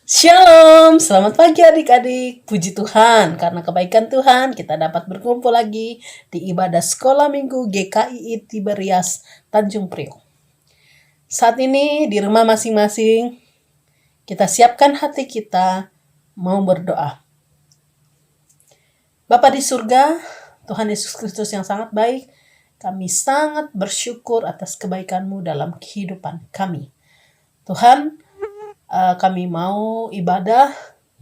Shalom, selamat pagi adik-adik. Puji Tuhan, karena kebaikan Tuhan kita dapat berkumpul lagi di ibadah sekolah minggu GKI Tiberias Tanjung Priok. Saat ini di rumah masing-masing, kita siapkan hati kita mau berdoa. Bapa di surga, Tuhan Yesus Kristus yang sangat baik, kami sangat bersyukur atas kebaikan-Mu dalam kehidupan kami. Tuhan, kami mau ibadah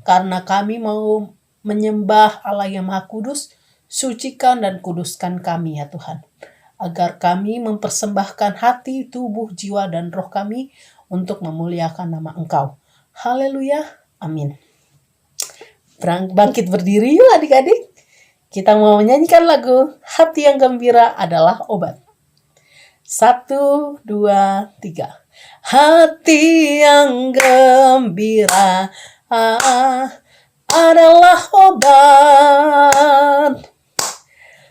karena kami mau menyembah Allah yang Maha Kudus. Sucikan dan kuduskan kami ya Tuhan, agar kami mempersembahkan hati, tubuh, jiwa, dan roh kami untuk memuliakan nama Engkau. Haleluya, amin. Bangkit berdiri yuk adik-adik. Kita mau menyanyikan lagu Hati yang Gembira Adalah Obat. 1, 2, 3. Hati yang gembira adalah obat,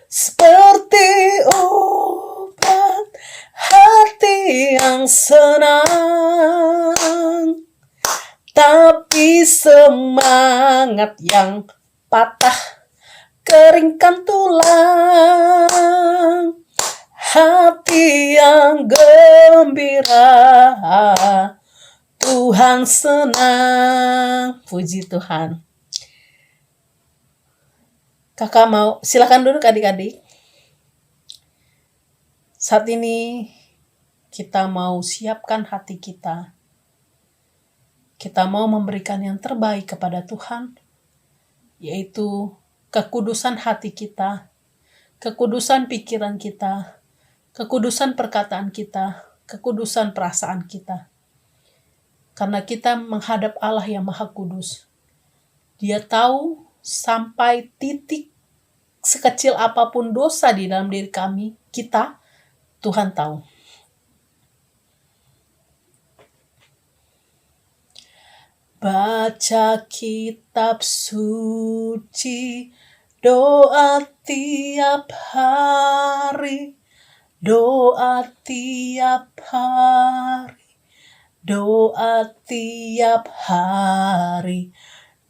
seperti obat hati yang senang. Tapi semangat yang patah keringkan tulang. Hati yang gembira, Tuhan senang. Puji Tuhan. Kakak mau, silakan duduk adik-adik. Saat ini kita mau siapkan hati kita. Kita mau memberikan yang terbaik kepada Tuhan, yaitu kekudusan hati kita, kekudusan pikiran kita, kekudusan perkataan kita, kekudusan perasaan kita. Karena kita menghadap Allah yang Maha Kudus. Dia tahu sampai titik sekecil apapun dosa di dalam diri kami, kita, Tuhan tahu. Baca kitab suci, doa tiap hari, doa tiap hari, doa tiap hari.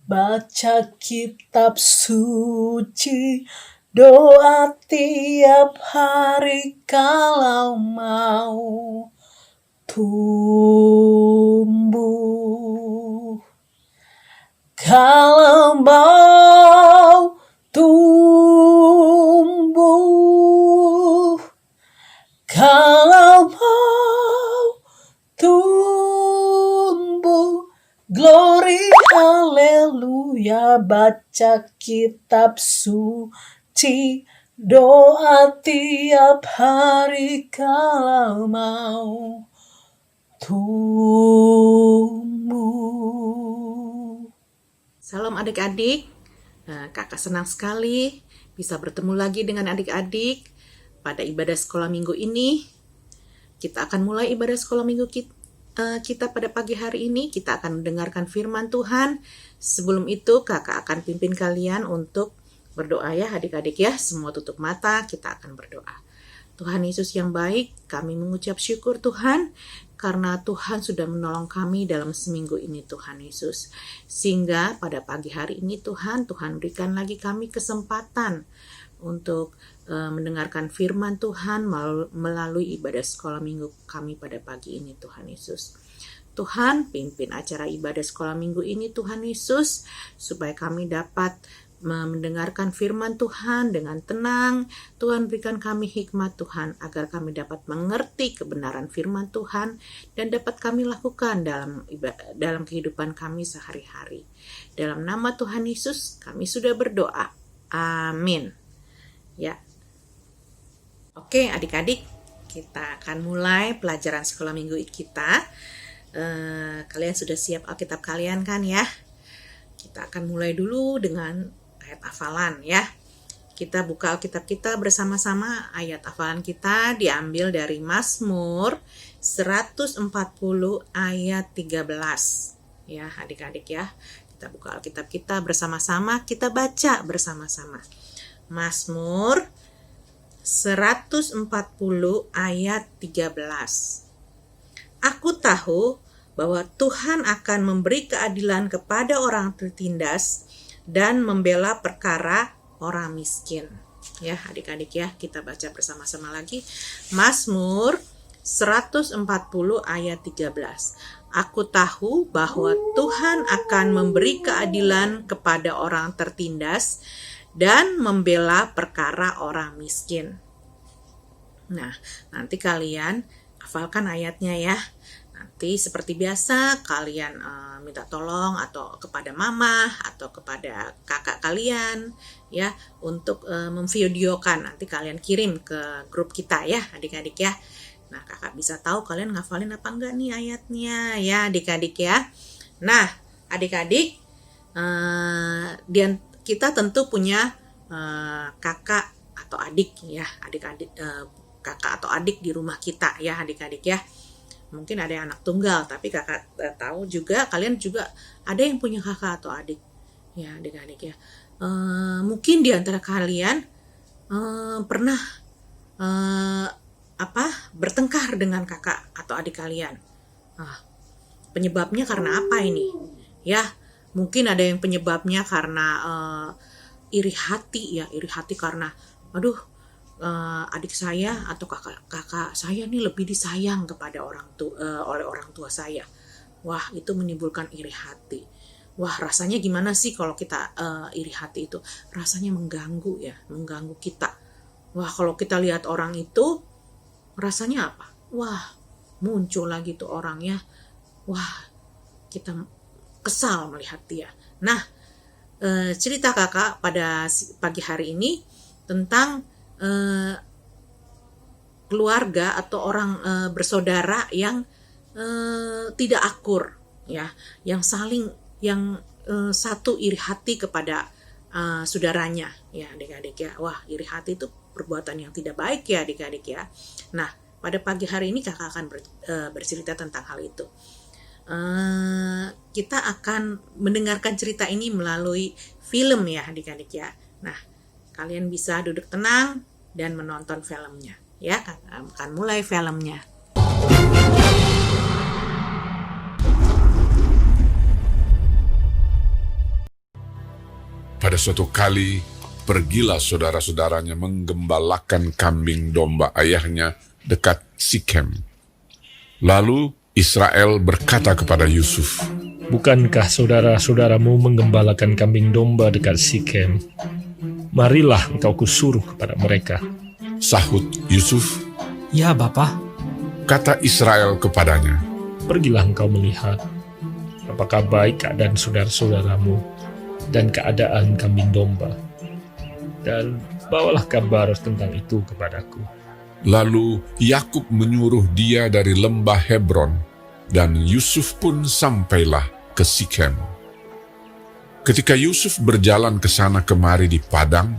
Baca kitab suci, doa tiap hari kalau mau tumbuh. Kalau mau tumbuh, kalau mau tumbuh, glory haleluya. Baca kitab suci, doa tiap hari kalau mau tumbuh. Salam adik-adik, kakak senang sekali bisa bertemu lagi dengan adik-adik pada ibadah sekolah minggu ini. Kita akan mulai ibadah sekolah minggu kita pada pagi hari ini. Kita akan mendengarkan firman Tuhan. Sebelum itu kakak akan pimpin kalian untuk berdoa ya adik-adik ya. Semua tutup mata, kita akan berdoa. Tuhan Yesus yang baik, kami mengucap syukur Tuhan, karena Tuhan sudah menolong kami dalam seminggu ini Tuhan Yesus. Sehingga pada pagi hari ini Tuhan berikan lagi kami kesempatan untuk mendengarkan firman Tuhan melalui ibadah sekolah minggu kami pada pagi ini Tuhan Yesus. Tuhan pimpin acara ibadah sekolah minggu ini Tuhan Yesus, supaya kami dapat mendengarkan firman Tuhan dengan tenang. Tuhan berikan kami hikmat Tuhan, agar kami dapat mengerti kebenaran firman Tuhan dan dapat kami lakukan dalam kehidupan kami sehari-hari. Dalam nama Tuhan Yesus kami sudah berdoa. Amin. Ya. Oke adik-adik, kita akan mulai pelajaran sekolah minggu kita. Kalian sudah siap Alkitab kalian kan ya? Kita akan mulai dulu dengan ayat hafalan ya. Kita buka Alkitab kita bersama-sama. Ayat hafalan kita diambil dari Mazmur 140 ayat 13. Ya, adik-adik ya. Kita buka Alkitab kita bersama-sama, kita baca bersama-sama. Mazmur 140 ayat 13. Aku tahu bahwa Tuhan akan memberi keadilan kepada orang tertindas dan membela perkara orang miskin. Ya, adik-adik ya, kita baca bersama-sama lagi. Mazmur 140 ayat 13. Aku tahu bahwa Tuhan akan memberi keadilan kepada orang tertindas dan membela perkara orang miskin. Nah, nanti kalian hafalkan ayatnya ya. Nanti seperti biasa kalian minta tolong atau kepada mama atau kepada kakak kalian ya untuk memvideokan. Nanti kalian kirim ke grup kita ya adik-adik ya. Nah, kakak bisa tahu kalian ngafalin apa enggak nih ayatnya ya adik-adik ya. Nah, adik-adik kita tentu punya kakak atau adik ya adik-adik, kakak atau adik di rumah kita ya adik-adik ya. Mungkin ada yang anak tunggal, tapi kakak tahu juga kalian juga ada yang punya kakak atau adik ya adik-adik ya. Mungkin di antara kalian pernah bertengkar dengan kakak atau adik kalian. Penyebabnya karena apa ini? Ya, mungkin ada yang penyebabnya karena iri hati karena adik saya atau kakak saya nih lebih disayang kepada oleh orang tua saya. Wah, itu menimbulkan iri hati. Wah, rasanya gimana sih kalau kita iri hati itu? Rasanya mengganggu kita. Wah, kalau kita lihat orang itu rasanya apa? Wah, muncul lagi tuh orangnya. Wah, kita kesal melihat dia. Nah, cerita kakak pada pagi hari ini tentang keluarga atau orang bersaudara yang tidak akur, ya, yang satu iri hati kepada saudaranya, ya adik-adik ya. Wah, iri hati itu perbuatan yang tidak baik ya adik-adik ya. Nah, pada pagi hari ini kakak akan bercerita tentang hal itu. Kita akan mendengarkan cerita ini melalui film ya adik-adik ya. Nah, kalian bisa duduk tenang dan menonton filmnya ya. Akan mulai filmnya. Pada suatu kali, pergilah saudara-saudaranya menggembalakan kambing domba ayahnya dekat Sikem. Lalu Israel berkata kepada Yusuf, "Bukankah saudara-saudaramu menggembalakan kambing domba dekat Sikem? Marilah engkau kusuruh kepada mereka." Sahut Yusuf, "Ya, Bapa." Kata Israel kepadanya, "Pergilah engkau melihat apakah baik keadaan saudara-saudaramu dan keadaan kambing domba, dan bawalah kabar tentang itu kepadaku." Lalu Yakub menyuruh dia dari lembah Hebron, dan Yusuf pun sampailah ke Sikem. Ketika Yusuf berjalan ke sana kemari di padang,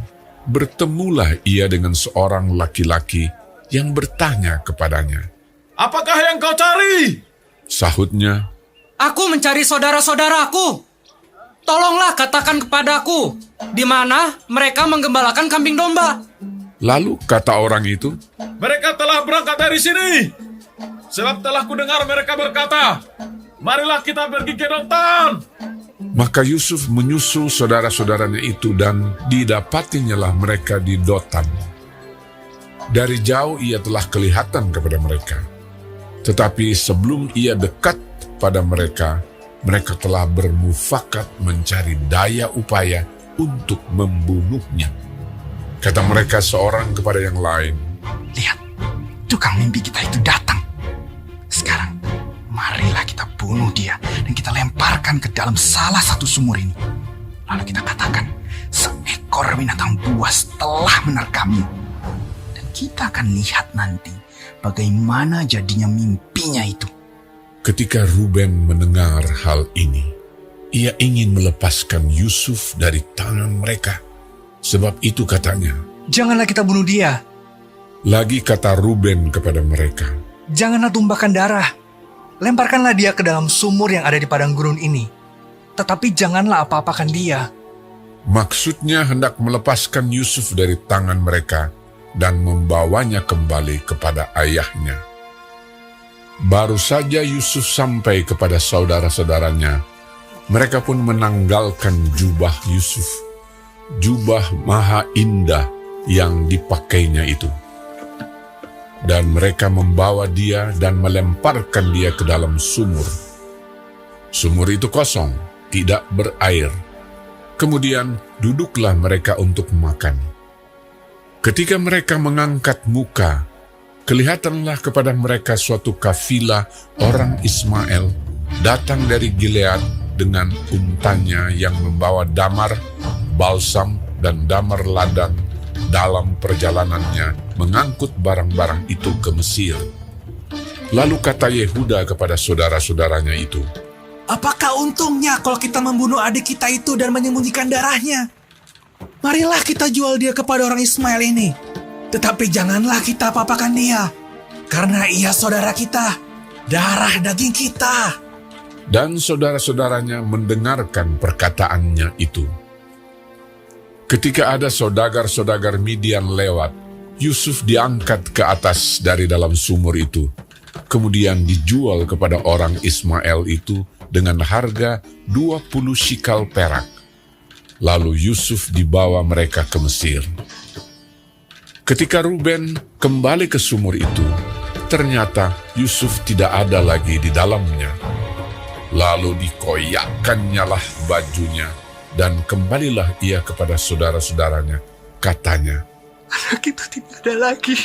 bertemulah ia dengan seorang laki-laki yang bertanya kepadanya. "Apakah yang kau cari?" Sahutnya, "Aku mencari saudara-saudaraku. Tolonglah katakan kepadaku, di mana mereka menggembalakan kambing domba." Lalu kata orang itu, "Mereka telah berangkat dari sini. Sebab telah kudengar mereka berkata, 'Marilah kita pergi ke Dotan.'" Maka Yusuf menyusul saudara-saudaranya itu dan didapatinyalah mereka di Dotan. Dari jauh ia telah kelihatan kepada mereka. Tetapi sebelum ia dekat pada mereka, mereka telah bermufakat mencari daya upaya untuk membunuhnya. Kata mereka seorang kepada yang lain, "Lihat, tukang mimpi kita itu datang. Sekarang, marilah kita bunuh dia dan kita lemparkan ke dalam salah satu sumur ini. Lalu kita katakan, seekor binatang buas telah menerkamnya. Dan kita akan lihat nanti bagaimana jadinya mimpinya itu." Ketika Ruben mendengar hal ini, ia ingin melepaskan Yusuf dari tangan mereka. Sebab itu katanya, "Janganlah kita bunuh dia. lagi kata Ruben kepada mereka, Janganlah tumpahkan darah. Lemparkanlah dia ke dalam sumur yang ada di padang gurun ini. Tetapi janganlah apa-apakan dia." maksudnya hendak melepaskan Yusuf dari tangan mereka dan membawanya kembali kepada ayahnya. Baru saja Yusuf sampai kepada saudara-saudaranya, mereka pun menanggalkan jubah Yusuf, jubah maha indah yang dipakainya itu. Dan mereka membawa dia dan melemparkan dia ke dalam sumur. Sumur itu kosong, tidak berair. Kemudian duduklah mereka untuk makan. Ketika mereka mengangkat muka, kelihatanlah kepada mereka suatu kafilah orang Ismail datang dari Gilead dengan untanya yang membawa damar, balsam, dan damar ladang dalam perjalanannya mengangkut barang-barang itu ke Mesir. Lalu kata Yehuda kepada saudara-saudaranya itu, Apakah untungnya kalau kita membunuh adik kita itu dan menyembunyikan darahnya? Marilah kita jual dia kepada orang Ismail ini. Tetapi janganlah kita apa-apakan dia, karena ia saudara kita, darah daging kita. dan saudara-saudaranya mendengarkan perkataannya itu. Ketika ada saudagar-saudagar Midian lewat, Yusuf diangkat ke atas dari dalam sumur itu, kemudian dijual kepada orang Ismail itu dengan harga 20 shikal perak. Lalu Yusuf dibawa mereka ke Mesir. Ketika Ruben kembali ke sumur itu, ternyata Yusuf tidak ada lagi di dalamnya. Lalu dikoyakkannya lah bajunya, dan kembalilah ia kepada saudara-saudaranya. Katanya, Anak itu tidak ada lagi.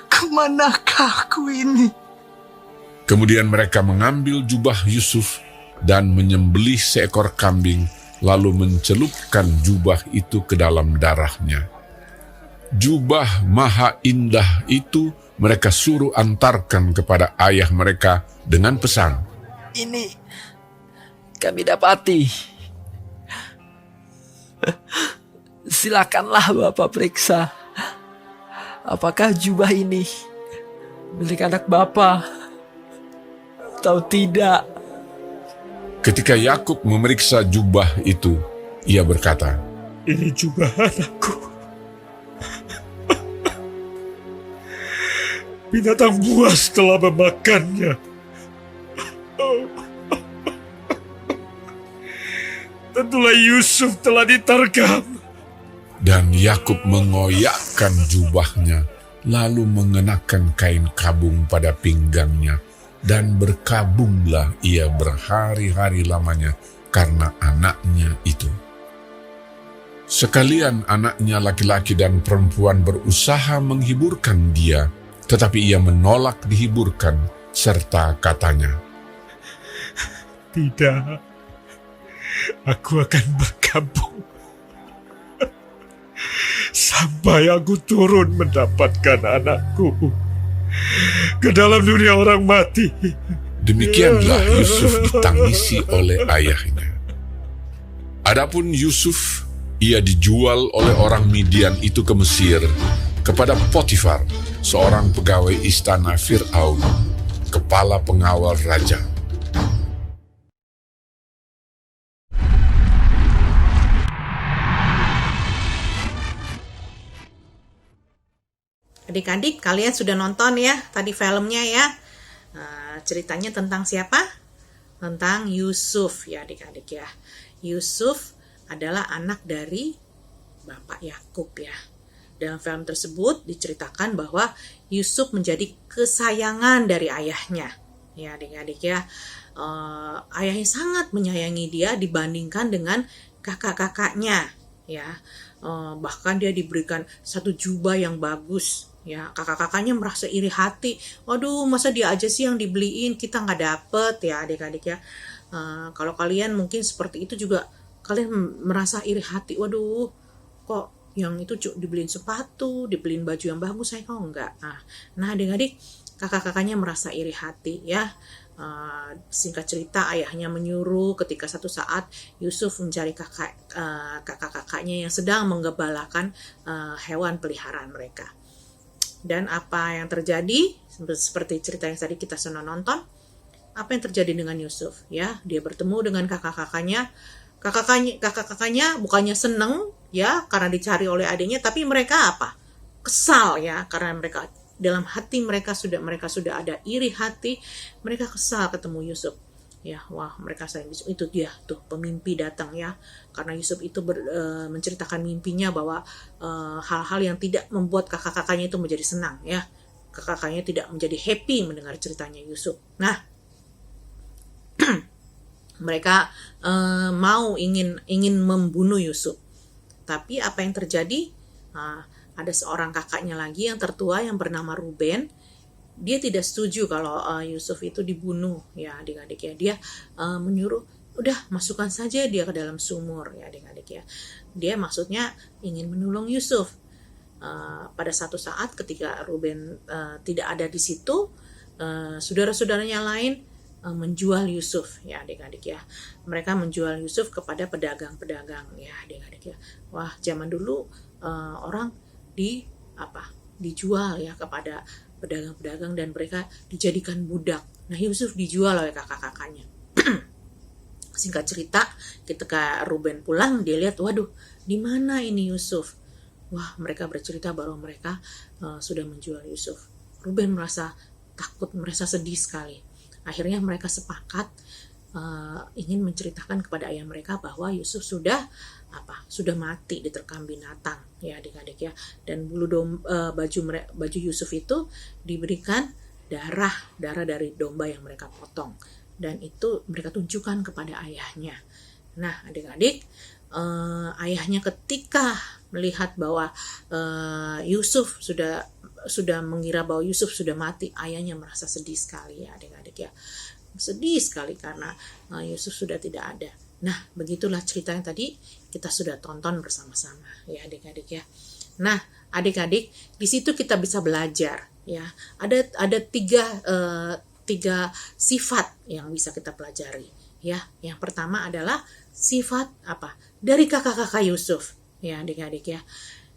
Kemanakah aku ini? kemudian mereka mengambil jubah Yusuf dan menyembelih seekor kambing, lalu mencelupkan jubah itu ke dalam darahnya. Jubah maha indah itu mereka suruh antarkan kepada ayah mereka dengan pesan, Ini kami dapati. Silakanlah Bapak periksa. Apakah jubah ini milik anak Bapak atau tidak? Ketika Yakub memeriksa jubah itu, ia berkata, Ini jubah anakku. Binatang buas telah memakannya. Tentulah Yusuf telah diterkam. dan Yakub mengoyakkan jubahnya, lalu mengenakan kain kabung pada pinggangnya, dan berkabunglah ia berhari-hari lamanya karena anaknya itu. Sekalian anaknya laki-laki dan perempuan berusaha menghiburkan dia, tetapi ia menolak dihiburkan, serta katanya, Tidak, aku akan berkabung sampai aku turun mendapatkan anakku ke dalam dunia orang mati. Demikianlah Yusuf ditangisi oleh ayahnya. Adapun Yusuf, ia dijual oleh orang Midian itu ke Mesir kepada Potifar, seorang pegawai istana Fir'aun, kepala pengawal raja. Adik-adik, kalian sudah nonton ya tadi filmnya ya. Ceritanya tentang siapa? Tentang Yusuf ya adik-adik ya. Yusuf adalah anak dari Bapak Yakub ya. Dalam film tersebut diceritakan bahwa Yusuf menjadi kesayangan dari ayahnya. Ya adik-adik ya. Ayahnya sangat menyayangi dia dibandingkan dengan kakak-kakaknya ya. Bahkan dia diberikan satu jubah yang bagus. Ya, kakak-kakaknya merasa iri hati. Waduh, masa dia aja sih yang dibeliin, kita nggak dapet ya adik-adik ya. Kalau kalian mungkin seperti itu juga, kalian merasa iri hati. Waduh, kok yang itu dibeliin sepatu, dibeliin baju yang bagus, saya kok enggak. Nah adik-adik, kakak-kakaknya merasa iri hati ya. Singkat cerita, ayahnya menyuruh ketika satu saat Yusuf mencari kakak-kakaknya yang sedang menggembalakan hewan peliharaan mereka. Dan apa yang terjadi, seperti cerita yang tadi kita sudah nonton, apa yang terjadi dengan Yusuf ya? Dia bertemu dengan kakak-kakaknya bukannya seneng ya karena dicari oleh adiknya, tapi mereka apa? Kesal ya karena mereka dalam hati mereka sudah ada iri hati, mereka kesal ketemu Yusuf. Ya, wah, mereka sayang itu dia tuh pemimpi datang ya, karena Yusuf itu menceritakan mimpinya bahwa hal-hal yang tidak membuat kakak-kakaknya itu menjadi senang ya, kakak-kakaknya tidak menjadi happy mendengar ceritanya Yusuf. Nah, mereka ingin membunuh Yusuf, tapi apa yang terjadi? Ada seorang kakaknya lagi yang tertua yang bernama Ruben. Dia tidak setuju kalau Yusuf itu dibunuh ya adik-adik ya. Dia menyuruh udah masukkan saja dia ke dalam sumur ya adik-adik ya. Dia maksudnya ingin menolong Yusuf. Pada satu saat ketika Ruben tidak ada di situ, saudara-saudaranya lain menjual Yusuf ya adik-adik ya. Mereka menjual Yusuf kepada pedagang-pedagang ya adik-adik ya. Wah, zaman dulu orang dijual ya kepada pedagang-pedagang dan mereka dijadikan budak. Nah, Yusuf dijual oleh kakak-kakaknya. Singkat cerita, ketika Ruben pulang, dia lihat, waduh, di mana ini Yusuf? Wah, mereka bercerita bahwa mereka sudah menjual Yusuf. Ruben merasa takut, merasa sedih sekali. Akhirnya mereka sepakat ingin menceritakan kepada ayah mereka bahwa Yusuf sudah mati diterkam binatang ya adik-adik ya, dan baju Yusuf itu diberikan darah dari domba yang mereka potong, dan itu mereka tunjukkan kepada ayahnya. Nah adik-adik, ayahnya ketika melihat bahwa Yusuf sudah mengira bahwa Yusuf sudah mati, ayahnya merasa sedih sekali ya adik-adik ya, sedih sekali karena Yusuf sudah tidak ada. Nah, begitulah cerita yang tadi kita sudah tonton bersama-sama ya adik-adik ya. Nah, adik-adik, di situ kita bisa belajar ya. Ada tiga sifat yang bisa kita pelajari ya. Yang pertama adalah sifat dari kakak-kakak Yusuf ya adik-adik ya.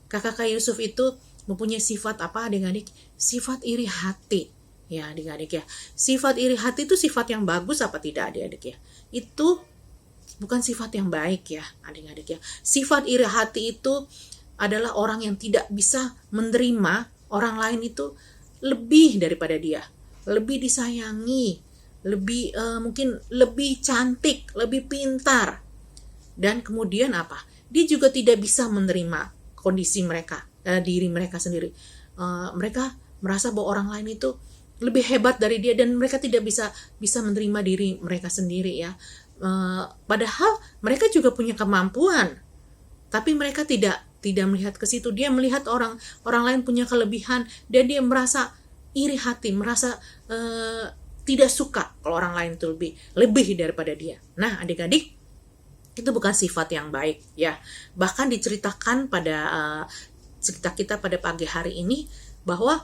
Kakak-kakak Yusuf itu mempunyai sifat adik-adik? Sifat iri hati ya adik-adik ya. Sifat iri hati itu sifat yang bagus apa tidak adik-adik ya? Itu bukan sifat yang baik ya adik-adik ya. Sifat iri hati itu adalah orang yang tidak bisa menerima orang lain itu lebih daripada dia, lebih disayangi, mungkin lebih cantik, lebih pintar, dan kemudian dia juga tidak bisa menerima kondisi mereka, diri mereka sendiri. Mereka merasa bahwa orang lain itu lebih hebat dari dia dan mereka tidak bisa menerima diri mereka sendiri ya. Padahal mereka juga punya kemampuan, tapi mereka tidak melihat ke situ. Dia melihat orang lain punya kelebihan dan dia merasa iri hati, merasa tidak suka kalau orang lain itu lebih daripada dia. Nah adik-adik, itu bukan sifat yang baik ya. Bahkan diceritakan pada cerita kita pada pagi hari ini bahwa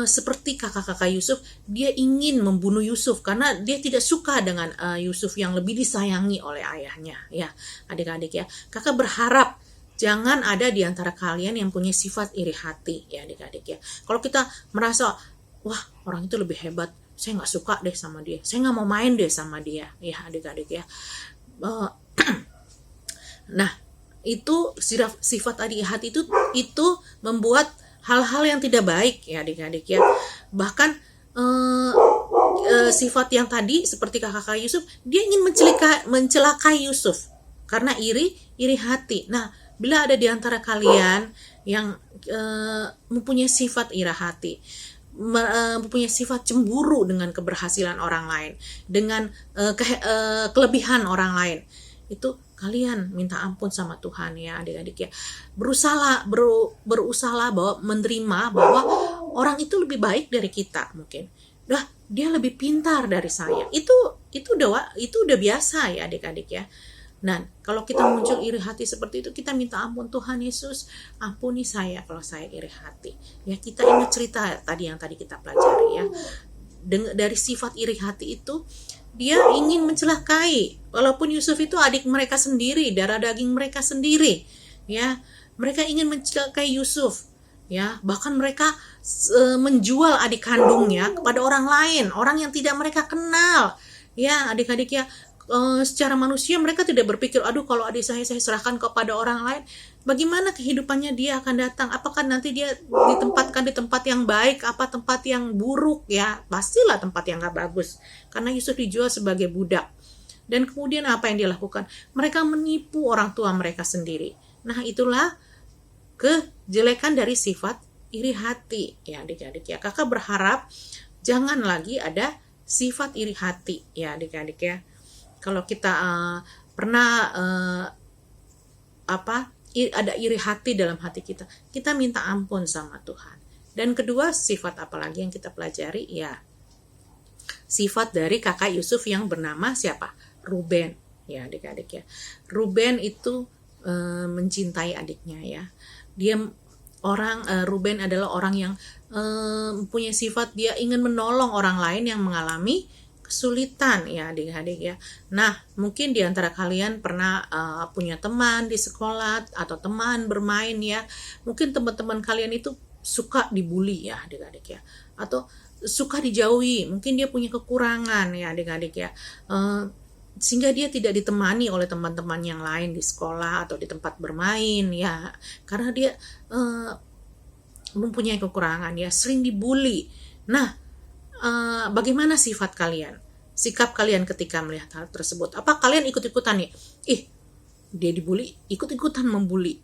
seperti kakak-kakak Yusuf, dia ingin membunuh Yusuf karena dia tidak suka dengan Yusuf yang lebih disayangi oleh ayahnya ya adik-adik ya. Kakak berharap jangan ada di antara kalian yang punya sifat iri hati ya adik-adik ya. Kalau kita merasa wah orang itu lebih hebat, saya nggak suka deh sama dia, saya nggak mau main deh sama dia ya adik-adik ya. Nah itu sifat iri hati itu membuat hal-hal yang tidak baik ya adik-adik ya. Bahkan sifat yang tadi seperti kakak Yusuf, dia ingin mencelakai Yusuf karena iri hati. Nah, bila ada di antara kalian yang mempunyai sifat iri hati, mempunyai sifat cemburu dengan keberhasilan orang lain, dengan kelebihan orang lain, itu kalian minta ampun sama Tuhan ya adik-adik ya. Berusaha bahwa menerima bahwa orang itu lebih baik dari kita mungkin. Dia lebih pintar dari saya. Itu udah biasa ya adik-adik ya. Nah, kalau kita muncul iri hati seperti itu, kita minta ampun, Tuhan Yesus, ampuni saya kalau saya iri hati. Ya, kita ingat cerita tadi yang kita pelajari ya. Dari sifat iri hati itu, dia ingin mencelakai, walaupun Yusuf itu adik mereka sendiri, darah daging mereka sendiri, ya. Mereka ingin mencelakai Yusuf, ya. Bahkan mereka menjual adik kandungnya kepada orang lain, orang yang tidak mereka kenal, ya, adik-adik ya. Secara manusia mereka tidak berpikir, aduh kalau adik saya serahkan kepada orang lain, bagaimana kehidupannya dia akan datang? Apakah nanti dia ditempatkan di tempat yang baik, apa tempat yang buruk ya? Pastilah tempat yang gak bagus. Karena Yusuf dijual sebagai budak. Dan kemudian apa yang dia lakukan? Mereka menipu orang tua mereka sendiri. Nah, itulah kejelekan dari sifat iri hati ya adik-adik ya. Kakak berharap jangan lagi ada sifat iri hati ya adik-adik ya. Kalau kita pernah ada iri hati dalam hati kita, kita minta ampun sama Tuhan. Dan kedua, sifat apa lagi yang kita pelajari? Ya, sifat dari kakak Yusuf yang bernama siapa? Ruben ya adik-adik ya. Ruben itu mencintai adiknya ya. Ruben adalah orang yang mempunyai sifat dia ingin menolong orang lain yang mengalami kesulitan ya adik-adik ya. Nah, mungkin di antara kalian pernah punya teman di sekolah atau teman bermain ya. Mungkin teman-teman kalian itu suka dibully ya adik-adik ya. Atau suka dijauhi, mungkin dia punya kekurangan ya adik-adik ya. Sehingga dia tidak ditemani oleh teman-teman yang lain di sekolah atau di tempat bermain ya. Karena dia mempunyai kekurangan ya, sering dibully. Nah, bagaimana sifat kalian? Sikap kalian ketika melihat hal tersebut? Apa kalian ikut-ikutan nih? Dia dibully, ikut-ikutan membuli.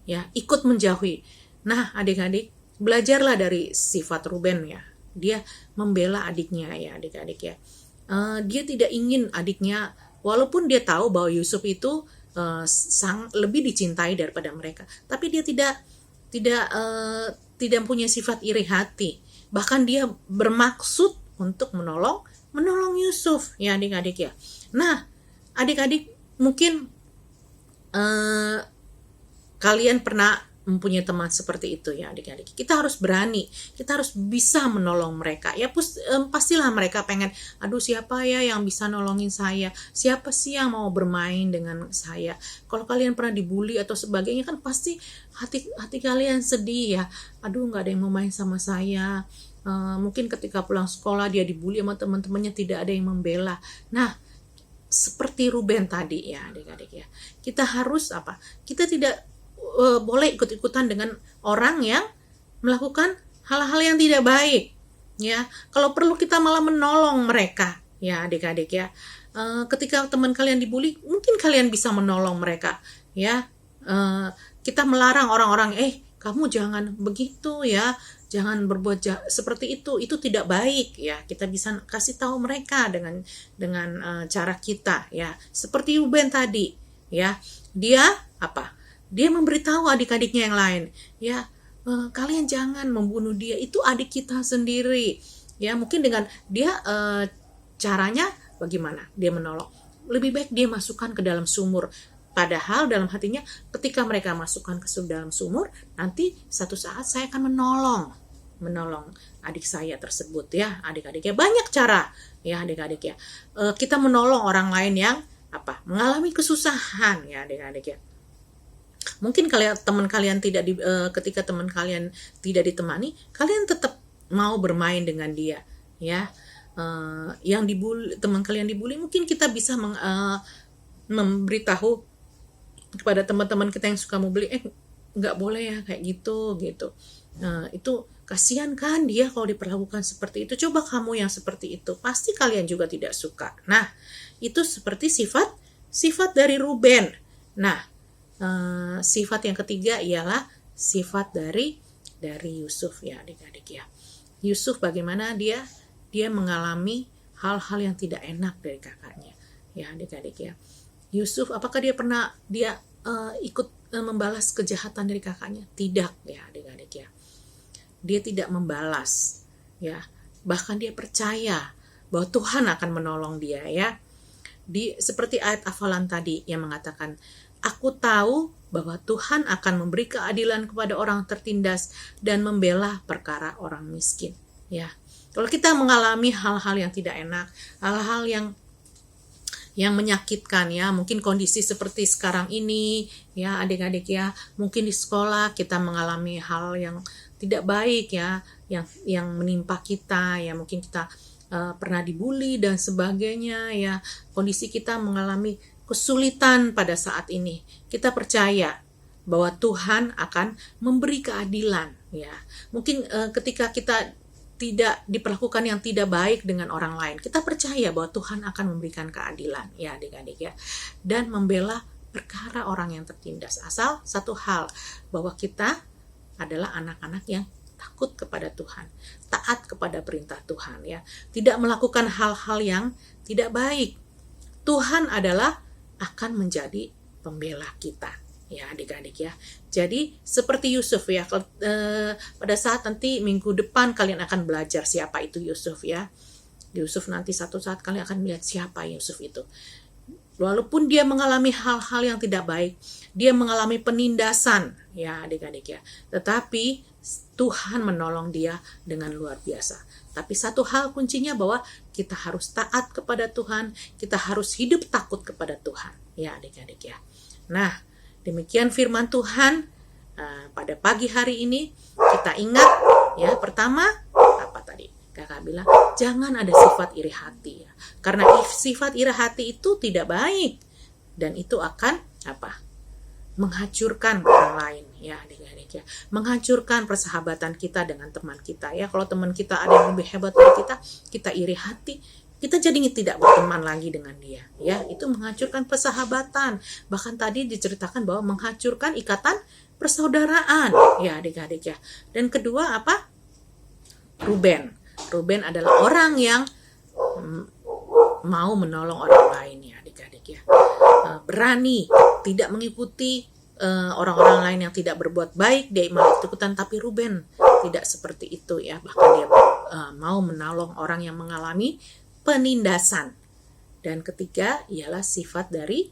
Ya, ikut menjauhi. Nah, adik-adik, belajarlah dari sifat Ruben ya. Dia membela adiknya ya, adik-adik ya. Dia tidak ingin adiknya, walaupun dia tahu bahwa Yusuf itu lebih dicintai daripada mereka, tapi dia tidak punya sifat iri hati. Bahkan dia bermaksud untuk menolong Yusuf ya adik-adik ya. Nah, adik-adik mungkin kalian pernah mempunyai teman seperti itu ya adik-adik. Kita harus berani, kita harus bisa menolong mereka ya. Pastilah mereka pengen, aduh siapa ya yang bisa nolongin saya, siapa sih yang mau bermain dengan saya. Kalau kalian pernah dibully atau sebagainya kan pasti hati kalian sedih ya, aduh nggak ada yang mau main sama saya. Mungkin ketika pulang sekolah dia dibully sama teman-temannya, tidak ada yang membela. Nah, seperti Ruben tadi ya adik-adik ya, kita harus kita tidak boleh ikut-ikutan dengan orang yang melakukan hal-hal yang tidak baik ya. Kalau perlu kita malah menolong mereka ya adik-adik ya. Ketika teman kalian dibully, mungkin kalian bisa menolong mereka ya. Kita melarang orang-orang, kamu jangan begitu ya, jangan berbuat seperti itu tidak baik ya. Kita bisa kasih tahu mereka dengan cara kita ya. Seperti Ruben tadi ya, dia dia memberitahu adik-adiknya yang lain ya, kalian jangan membunuh dia, itu adik kita sendiri ya. Mungkin dengan dia caranya bagaimana dia menolong, lebih baik dia masukkan ke dalam sumur. Padahal dalam hatinya ketika mereka masukkan ke dalam sumur, nanti satu saat saya akan menolong adik saya tersebut ya adik-adik ya. Banyak cara ya adik-adik ya, kita menolong orang lain yang mengalami kesusahan ya adik-adik ya. Mungkin teman kalian ketika teman kalian tidak ditemani, kalian tetap mau bermain dengan dia ya. Yang dibully, teman kalian dibully, mungkin kita bisa memberitahu kepada teman-teman kita yang suka membuli, nggak boleh ya kayak gitu. Itu kasihan kan dia kalau diperlakukan seperti itu. Coba kamu yang seperti itu, pasti kalian juga tidak suka. Nah, itu seperti sifat dari Ruben. Nah, sifat yang ketiga ialah sifat dari Yusuf ya adik-adik ya. Yusuf bagaimana dia mengalami hal-hal yang tidak enak dari kakaknya ya adik-adik ya. Yusuf apakah dia pernah ikut membalas kejahatan dari kakaknya? Tidak ya adik-adik ya. Dia tidak membalas ya. Bahkan dia percaya bahwa Tuhan akan menolong dia ya. Seperti ayat hafalan tadi yang mengatakan, aku tahu bahwa Tuhan akan memberi keadilan kepada orang tertindas dan membela perkara orang miskin. Ya, kalau kita mengalami hal-hal yang tidak enak, hal-hal yang menyakitkan ya, mungkin kondisi seperti sekarang ini ya adik-adik ya, mungkin di sekolah kita mengalami hal yang tidak baik ya, yang menimpa kita ya, mungkin kita pernah dibully dan sebagainya ya, kondisi kita mengalami kesulitan pada saat ini. Kita percaya bahwa Tuhan akan memberi keadilan, ya. Mungkin ketika kita tidak diperlakukan yang tidak baik dengan orang lain, kita percaya bahwa Tuhan akan memberikan keadilan, ya adik-adik ya, dan membela perkara orang yang tertindas. Asal satu hal, bahwa kita adalah anak-anak yang takut kepada Tuhan, taat kepada perintah Tuhan, ya, tidak melakukan hal-hal yang tidak baik. Tuhan adalah akan menjadi pembela kita, ya adik-adik ya. Jadi seperti Yusuf ya, pada saat nanti minggu depan kalian akan belajar siapa itu Yusuf ya. Yusuf nanti satu saat kalian akan melihat siapa Yusuf itu. Walaupun dia mengalami hal-hal yang tidak baik, dia mengalami penindasan ya adik-adik ya, tetapi Tuhan menolong dia dengan luar biasa. Tapi satu hal kuncinya bahwa kita harus taat kepada Tuhan, kita harus hidup takut kepada Tuhan ya adik-adik ya. Nah, demikian firman Tuhan pada pagi hari ini. Kita ingat ya, pertama apa tadi? Kakak bilang jangan ada sifat iri hati ya. Karena sifat iri hati itu tidak baik dan itu akan apa? Menghancurkan orang lain ya adik-adik ya. Menghancurkan persahabatan kita dengan teman kita ya. Kalau teman kita ada yang lebih hebat dari kita iri hati, kita jadi tidak berteman lagi dengan dia ya. Itu menghancurkan persahabatan. Bahkan tadi diceritakan bahwa menghancurkan ikatan persaudaraan ya adik-adik ya. Dan kedua apa? Ruben adalah orang yang mau menolong orang lain ya adik-adik ya. Berani, tidak mengikuti orang-orang lain yang tidak berbuat baik, dia malah ikutan. Tapi Ruben tidak seperti itu ya. Bahkan dia mau menolong orang yang mengalami penindasan. Dan ketiga ialah sifat dari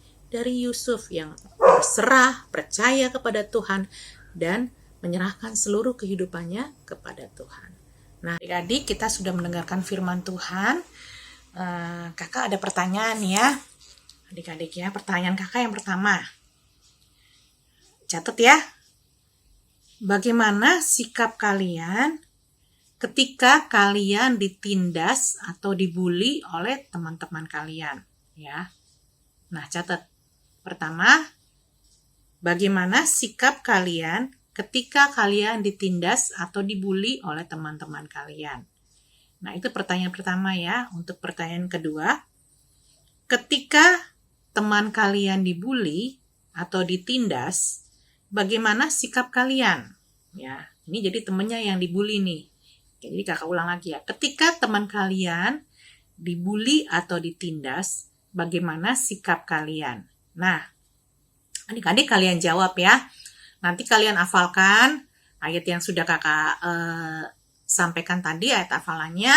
Yusuf yang berserah, percaya kepada Tuhan dan menyerahkan seluruh kehidupannya kepada Tuhan. Nah, adik-adik, kita sudah mendengarkan firman Tuhan. Kakak ada pertanyaan ya, adik-adik ya. Pertanyaan kakak yang pertama, catat ya. Bagaimana sikap kalian ketika kalian ditindas atau dibully oleh teman-teman kalian? Ya. Nah, catat. Pertama, bagaimana sikap kalian ketika kalian ditindas atau dibully oleh teman-teman kalian? Nah, itu pertanyaan pertama ya. Untuk pertanyaan kedua, ketika teman kalian dibully atau ditindas, bagaimana sikap kalian? Ya, ini jadi temannya yang dibully nih. Jadi kakak ulang lagi ya. Ketika teman kalian dibully atau ditindas, bagaimana sikap kalian? Nah, adik-adik kalian jawab ya. Nanti kalian hafalkan ayat yang sudah kakak sampaikan tadi, ayat hafalannya.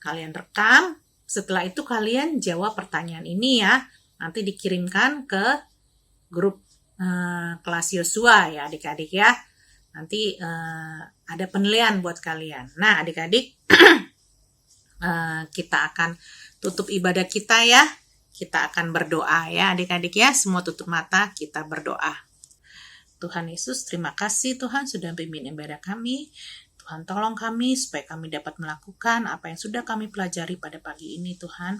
Kalian rekam. Setelah itu kalian jawab pertanyaan ini ya. Nanti dikirimkan ke grup kelas Yosua ya adik-adik ya. Nanti ada penilaian buat kalian. Nah adik-adik, kita akan tutup ibadah kita ya. Kita akan berdoa ya adik-adik ya. Semua tutup mata, kita berdoa. Tuhan Yesus, terima kasih Tuhan sudah pimpin ibadah kami. Tuhan tolong kami supaya kami dapat melakukan apa yang sudah kami pelajari pada pagi ini Tuhan.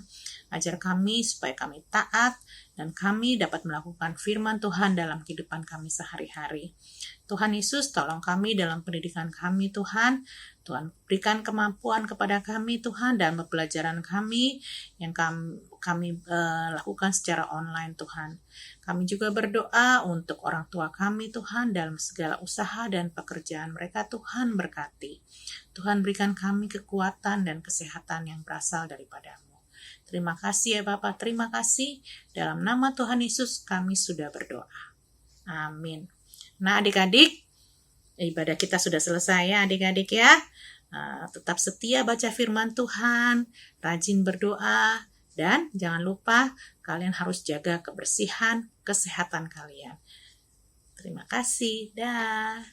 Ajar kami supaya kami taat dan kami dapat melakukan firman Tuhan dalam kehidupan kami sehari-hari. Tuhan Yesus, tolong kami dalam pendidikan kami Tuhan. Tuhan berikan kemampuan kepada kami Tuhan dalam pembelajaran kami yang kami lakukan secara online Tuhan. Kami juga berdoa untuk orang tua kami Tuhan dalam segala usaha dan pekerjaan mereka Tuhan berkati. Tuhan berikan kami kekuatan dan kesehatan yang berasal daripada-Mu. Terima kasih ya Bapak, terima kasih. Dalam nama Tuhan Yesus kami sudah berdoa. Amin. Nah adik-adik, ibadah kita sudah selesai ya adik-adik ya. Tetap setia baca firman Tuhan, rajin berdoa, dan jangan lupa kalian harus jaga kebersihan, kesehatan kalian. Terima kasih. Dah.